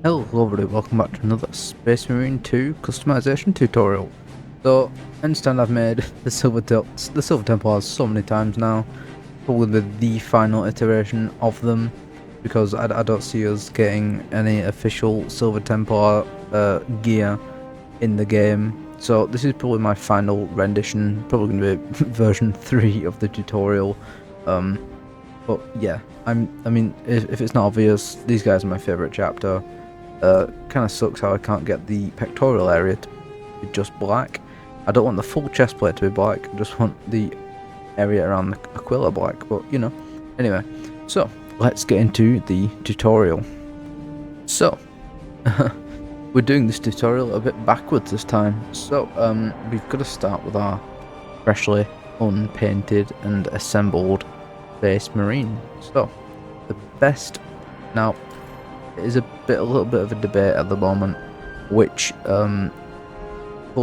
Hello everybody, welcome back to another Space Marine 2 customization tutorial. So, I understand I've made the Silver Templars so many times now, probably the final iteration of them, because I don't see us getting any official Silver Templar gear in the game. So this is probably my final rendition, probably going to be version 3 of the tutorial. But yeah, I mean, if it's not obvious, these guys are my favourite chapter. Kind of sucks how I can't get the pectoral area to be just black. I don't want the full chest plate to be black, I just want the area around the Aquila black, but you know. Anyway, so let's get into the tutorial. So, we're doing this tutorial a bit backwards this time. So, we've got to start with our freshly unpainted and assembled Space Marine. So, the best... Now, it is a little bit of a debate at the moment which colour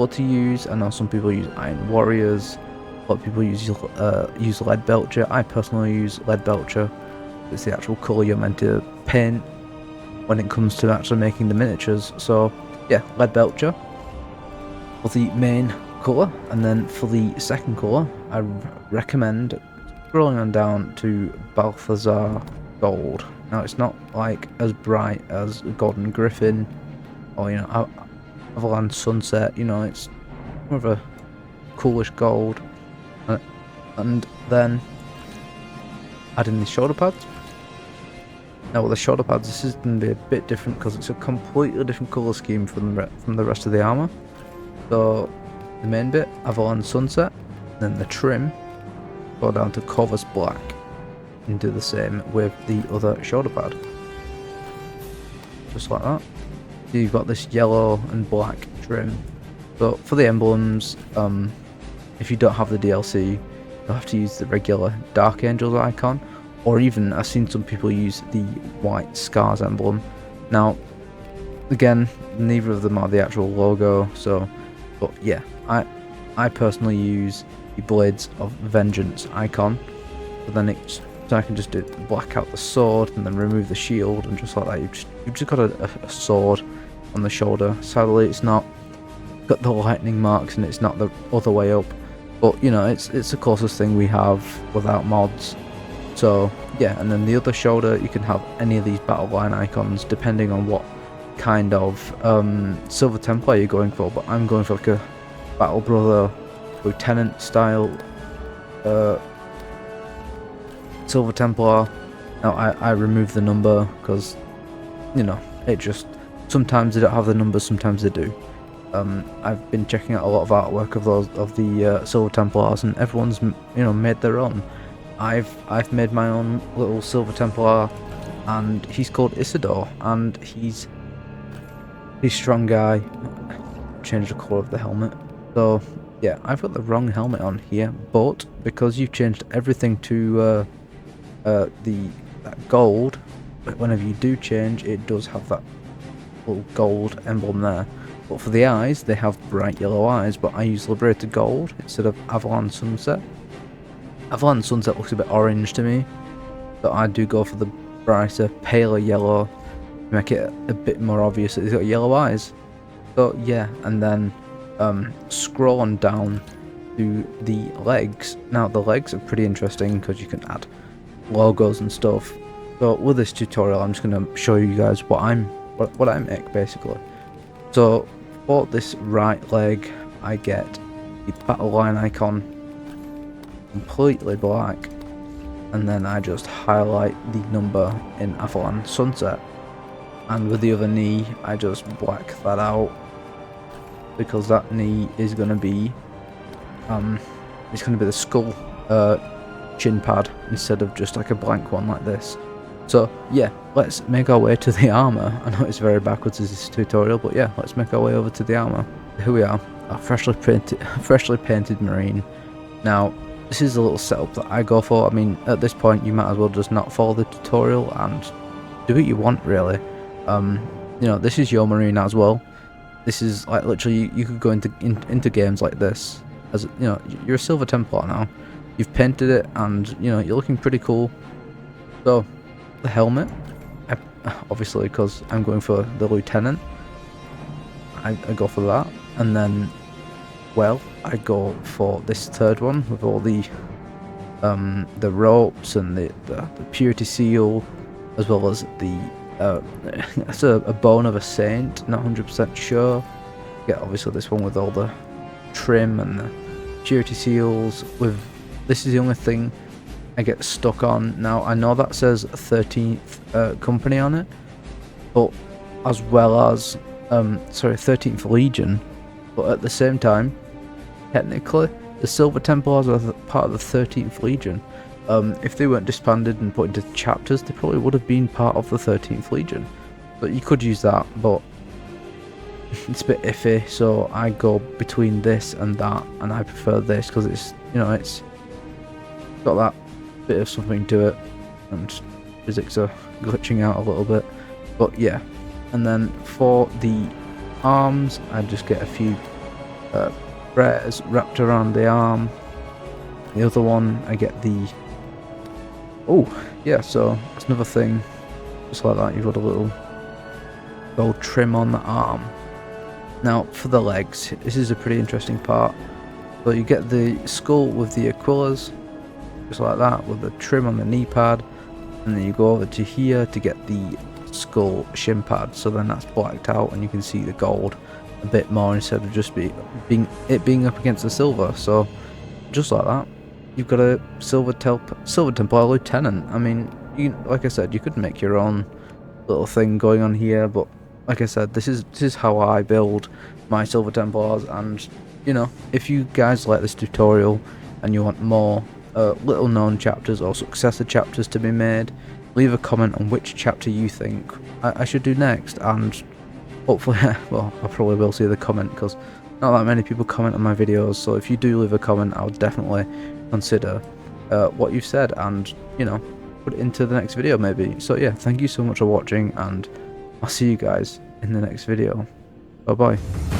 to use. I know some people use Iron Warriors, a lot of people use Lead Belcher. I personally use Lead Belcher. It's the actual colour you're meant to paint when it comes to actually making the miniatures. So yeah, Lead Belcher for the main colour, and then for the second colour I recommend scrolling on down to Balthazar Gold. Now it's not like as bright as Golden Griffin or, you know, Avalanche Sunset, you know, it's more of a coolish gold. And then add in the shoulder pads. Now with the shoulder pads, this is going to be a bit different because it's a completely different colour scheme from the rest of the armour. So the main bit, Avalanche Sunset, then the trim, go down to Corvus Black. And do the same with the other shoulder pad, just like that. So you've got this yellow and black trim. So for the emblems, if you don't have the DLC, you'll have to use the regular Dark Angels icon, or even I've seen some people use the white Scars emblem. Now again, neither of them are the actual logo, so, but yeah, I personally use the Blades of Vengeance icon, but then it's, so I can just black out the sword and then remove the shield, and just like that you've just got a sword on the shoulder. Sadly it's not got the lightning marks and it's not the other way up, but you know, it's the closest thing we have without mods. So yeah, and then the other shoulder you can have any of these battle line icons depending on what kind of Silver Templar you're going for, but I'm going for like a Battle Brother Lieutenant style Silver Templar. Now I remove the number because, you know, it just, sometimes they don't have the numbers, sometimes they do. I've been checking out a lot of artwork of the Silver Templars, and everyone's, you know, made their own. I've made my own little Silver Templar, and he's called Isidore, and he's strong guy. Change the colour of the helmet. So yeah, I've got the wrong helmet on here, but because you've changed everything to that gold, but whenever you do change, it does have that little gold emblem there. But for the eyes, they have bright yellow eyes, but I use Liberated Gold instead of Avalanche Sunset. Avalanche Sunset looks a bit orange to me, so I do go for the brighter, paler yellow to make it a bit more obvious that he's got yellow eyes. So yeah, and then scroll on down to the legs. Now the legs are pretty interesting because you can add logos and stuff. So with this tutorial I'm just going to show you guys what I make basically. So for this right leg I get the battle line icon completely black, and then I just highlight the number in Avalanche Sunset, and with the other knee I just black that out because that knee is going to be it's going to be the skull chin pad instead of just like a blank one like this. So yeah, let's make our way to the armor. I know it's very backwards as this tutorial, but yeah, let's make our way over to the armor. Here we are, our freshly painted marine. Now this is a little setup that I go for. I mean, at this point you might as well just not follow the tutorial and do what you want really. You know, this is your marine as well. This is like literally you could go into games like this as, you know, you're a Silver Templar now. You've painted it and, you know, you're looking pretty cool. So the helmet, I obviously, because I'm going for the lieutenant. I go for that, and then, well, I go for this third one with all the ropes and the purity seal, as well as the that's a bone of a saint, not 100% sure. Get obviously this one with all the trim and the purity seals. With this is the only thing I get stuck on. Now I know that says 13th company on it, but as well as 13th Legion, but at the same time, technically the Silver Templars are part of the 13th Legion. If they weren't disbanded and put into chapters, they probably would have been part of the 13th Legion. But you could use that, but it's a bit iffy, so I go between this and that, and I prefer this because it's, it's got that bit of something to it, and physics are glitching out a little bit. But yeah, and then for the arms, I just get a few prayers wrapped around the arm. The other one, I get the so that's another thing, just like that. You've got a little gold trim on the arm. Now for the legs, this is a pretty interesting part. So you get the skull with the Aquillas, just like that, with the trim on the knee pad, and then you go over to here to get the skull shin pad, so then that's blacked out and you can see the gold a bit more instead of just being up against the silver. So just like that, you've got a Silver Templar Lieutenant. I mean, like I said, you could make your own little thing going on here, but like I said, this is how I build my Silver Templars. And if you guys like this tutorial and you want more little known chapters or successor chapters to be made, leave a comment on which chapter you think I should do next, and hopefully well, I probably will see the comment because not that many people comment on my videos. So if you do leave a comment, I'll definitely consider what you've said and put it into the next video maybe. So yeah, thank you so much for watching, and I'll see you guys in the next video. Bye bye.